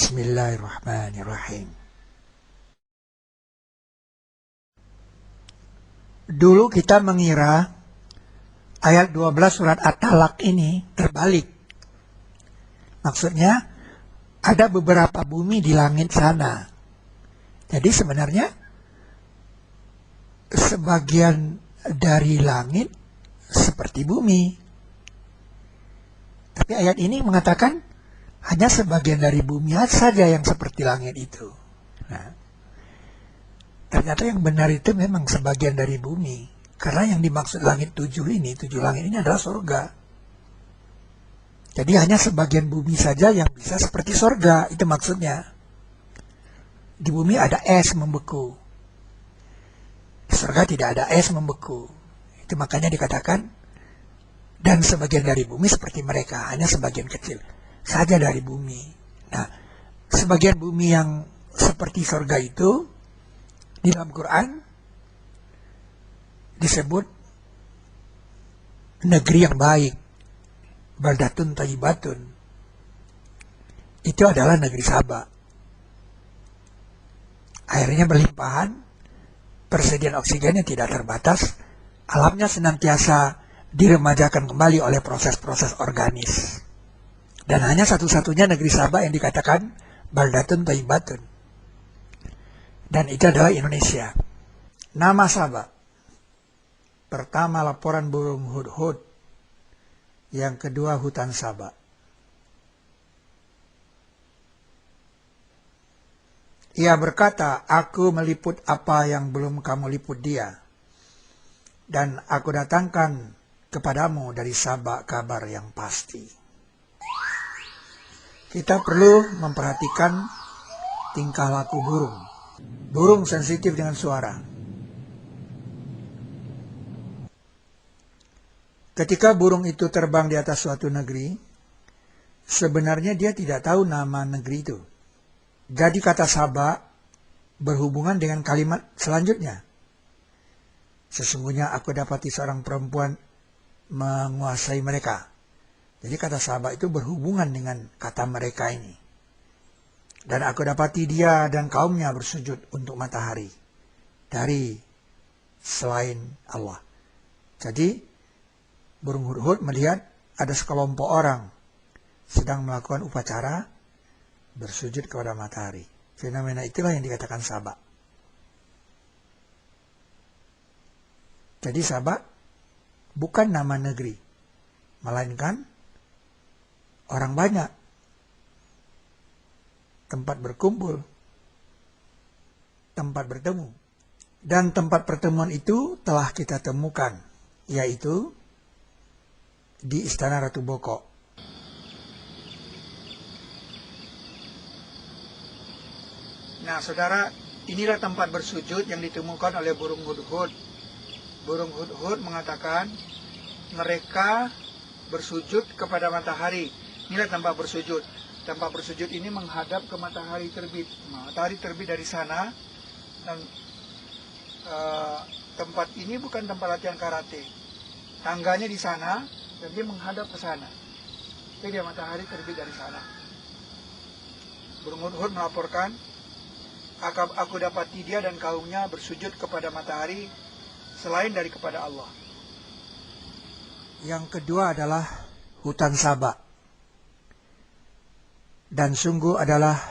Bismillahirrahmanirrahim. Dulu kita mengira ayat 12 surat At-Talaq ini terbalik. Maksudnya ada beberapa bumi di langit sana. Jadi sebenarnya sebagian dari langit seperti bumi. Tapi ayat ini mengatakan hanya sebagian dari bumi saja yang seperti langit itu. Nah, ternyata yang benar itu memang sebagian dari bumi. Karena yang dimaksud langit 7 langit ini adalah surga. Jadi hanya sebagian bumi saja yang bisa seperti surga, itu maksudnya. Di bumi ada es membeku. Di surga tidak ada es membeku. Itu makanya dikatakan, dan sebagian dari bumi seperti mereka, hanya sebagian kecil saja dari bumi. Nah, sebagian bumi yang seperti surga itu, di dalam Quran, disebut negeri yang baik. Baldatun thayyibatun. Itu adalah negeri Saba. Airnya berlimpahan, persediaan oksigennya tidak terbatas, alamnya senantiasa diremajakan kembali oleh proses-proses organis. Dan hanya satu-satunya negeri Saba yang dikatakan Baldatun thayyibatun. Dan itu adalah Indonesia. Nama Saba. Pertama laporan burung hudhud. Yang kedua hutan Saba. Ia berkata, aku meliput apa yang belum kamu liput dia. Dan aku datangkan kepadamu dari Saba kabar yang pasti. Kita perlu memperhatikan tingkah laku burung. Burung sensitif dengan suara. Ketika burung itu terbang di atas suatu negeri, sebenarnya dia tidak tahu nama negeri itu. Jadi kata Saba berhubungan dengan kalimat selanjutnya. Sesungguhnya aku dapati seorang perempuan menguasai mereka. Jadi kata Saba itu berhubungan dengan kata mereka ini. Dan aku dapati dia dan kaumnya bersujud untuk matahari dari selain Allah. Jadi burung hudhud melihat ada sekelompok orang sedang melakukan upacara bersujud kepada matahari. Fenomena itulah yang dikatakan Saba. Jadi Saba bukan nama negeri, melainkan orang banyak, tempat berkumpul, tempat bertemu. Dan tempat pertemuan itu telah kita temukan, yaitu di Istana Ratu Boko. Nah, saudara, inilah tempat bersujud yang ditemukan oleh burung hudhud. Burung hudhud mengatakan mereka bersujud kepada matahari. Inilah tempat bersujud. Tempat bersujud ini menghadap ke matahari terbit. Matahari terbit dari sana, dan tempat ini bukan tempat latihan karate. Tangganya di sana, dan dia menghadap ke sana. Jadi dia matahari terbit dari sana. Burung hudhud melaporkan, aku dapati dia dan kaumnya bersujud kepada matahari selain dari kepada Allah. Yang kedua adalah hutan Saba. Dan sungguh adalah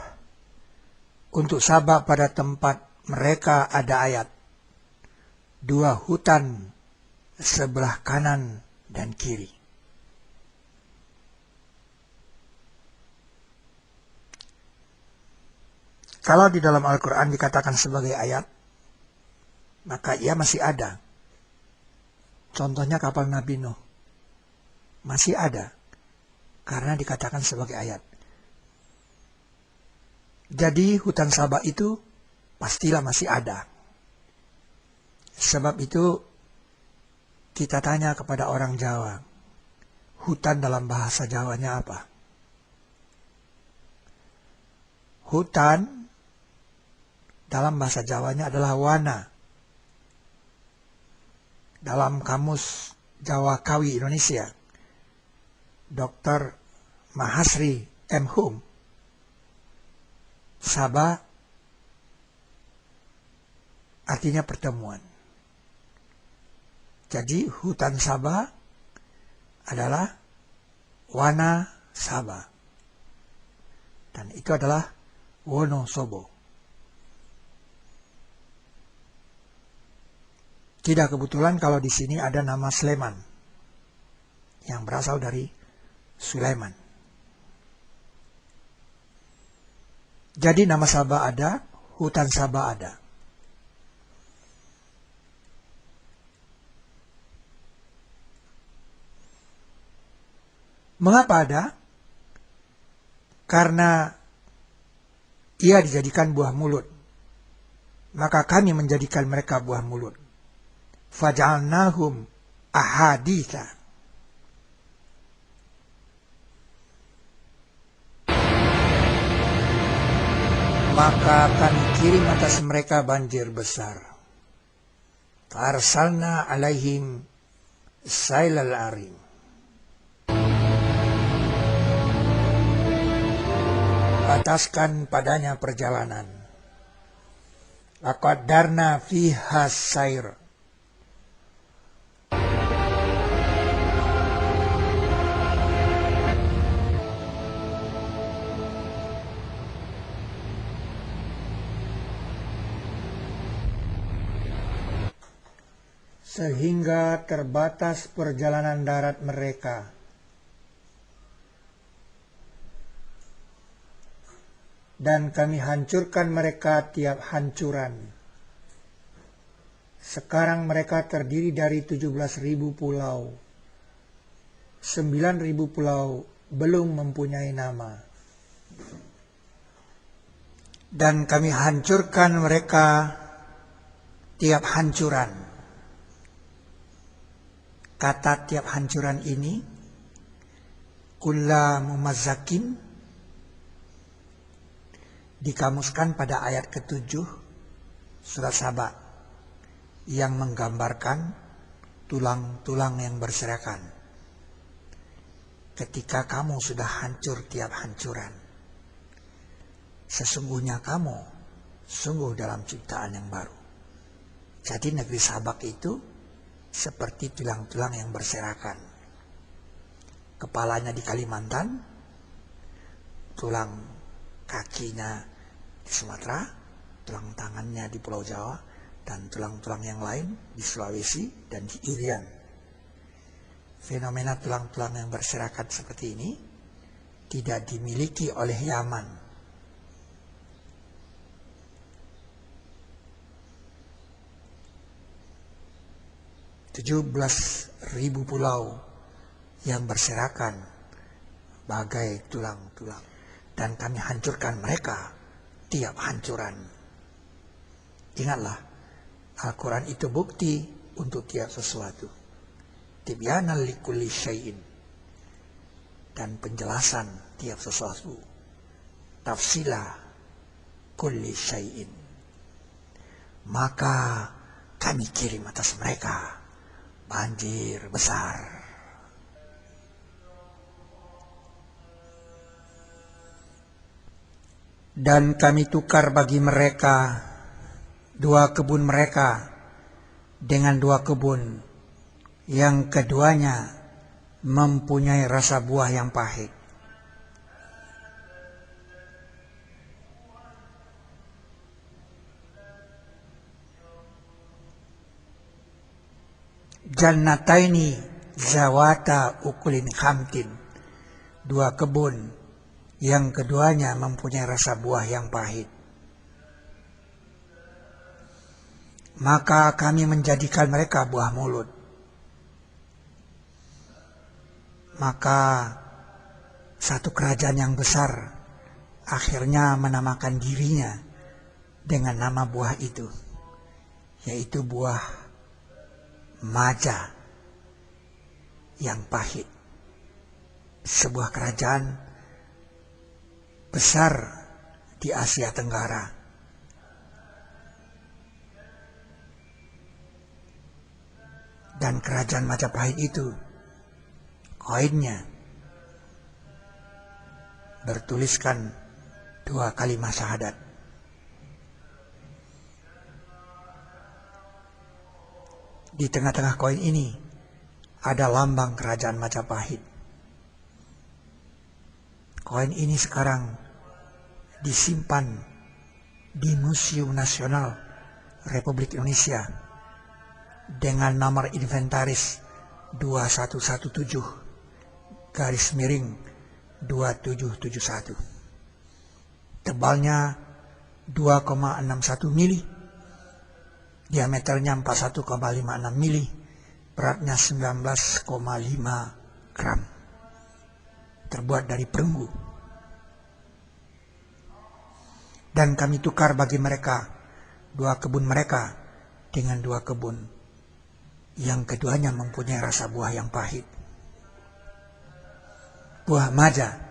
untuk Saba pada tempat mereka ada ayat. 2 hutan sebelah kanan dan kiri. Kalau di dalam Al-Quran dikatakan sebagai ayat, maka ia masih ada. Contohnya kapal Nabi Nuh. Masih ada. Karena dikatakan sebagai ayat. Jadi hutan Saba itu pastilah masih ada. Sebab itu kita tanya kepada orang Jawa, hutan dalam bahasa Jawanya apa? Hutan dalam bahasa Jawanya adalah wana. Dalam kamus Jawa Kawi Indonesia, Dr. Mahasri M. Hum Sabah artinya pertemuan. Jadi hutan Sabah adalah Wana Sabah. Dan itu adalah Wonosobo. Tidak kebetulan kalau di sini ada nama Sleman yang berasal dari Sulaiman. Jadi nama Sabah ada, hutan Sabah ada. Mengapa ada? Karena ia dijadikan buah mulut. Maka kami menjadikan mereka buah mulut. Faja'alnahum ahaditha. Maka kami kirim atas mereka banjir besar. Farsalna alaihim sailal arim. Bataskan padanya perjalanan. Laqaddarna fiha sair. Sehingga terbatas perjalanan darat mereka. Dan kami hancurkan mereka tiap hancuran. Sekarang mereka terdiri dari 17.000 pulau. 9.000 pulau belum mempunyai nama. Dan kami hancurkan mereka tiap hancuran. Kata tiap hancuran ini, kulla mumazzakin, dikamuskan pada ayat ke-7 surat Sabah yang menggambarkan tulang-tulang yang berserakan. Ketika kamu sudah hancur tiap hancuran, sesungguhnya kamu sungguh dalam ciptaan yang baru. Jadi negeri Sabak itu seperti tulang-tulang yang berserakan. Kepalanya di Kalimantan, tulang kakinya di Sumatera, tulang tangannya di Pulau Jawa, dan tulang-tulang yang lain di Sulawesi dan di Irian. Fenomena tulang-tulang yang berserakan seperti ini tidak dimiliki oleh Yaman. ribu pulau yang berserakan bagai tulang-tulang. Dan kami hancurkan mereka tiap hancuran. Ingatlah, Al-Quran itu bukti untuk tiap sesuatu. Tibyanan likulli syai'in. Dan penjelasan tiap sesuatu. Tafsila kulli syai'in. Maka kami kirim atas mereka banjir besar. Dan kami tukar bagi mereka dua kebun mereka dengan dua kebun yang keduanya mempunyai rasa buah yang pahit. Jannataini zawata ukulin khamtin. Dua kebun yang keduanya mempunyai rasa buah yang pahit. Maka kami menjadikan mereka buah mulut. Maka satu kerajaan yang besar akhirnya menamakan dirinya dengan nama buah itu, yaitu buah maja yang pahit. Sebuah kerajaan besar di Asia Tenggara. Dan kerajaan Majapahit itu, koinnya bertuliskan 2 kalimat syahadat. Di tengah-tengah koin ini ada lambang kerajaan Majapahit. Koin ini sekarang disimpan di Museum Nasional Republik Indonesia dengan nomor inventaris 2117-2771. Tebalnya 2,61 mili, diameternya 41,56 mili, beratnya 19,5 gram. Terbuat dari perunggu. Dan kami tukar bagi mereka 2 kebun mereka dengan 2 kebun yang keduanya mempunyai rasa buah yang pahit. Buah maja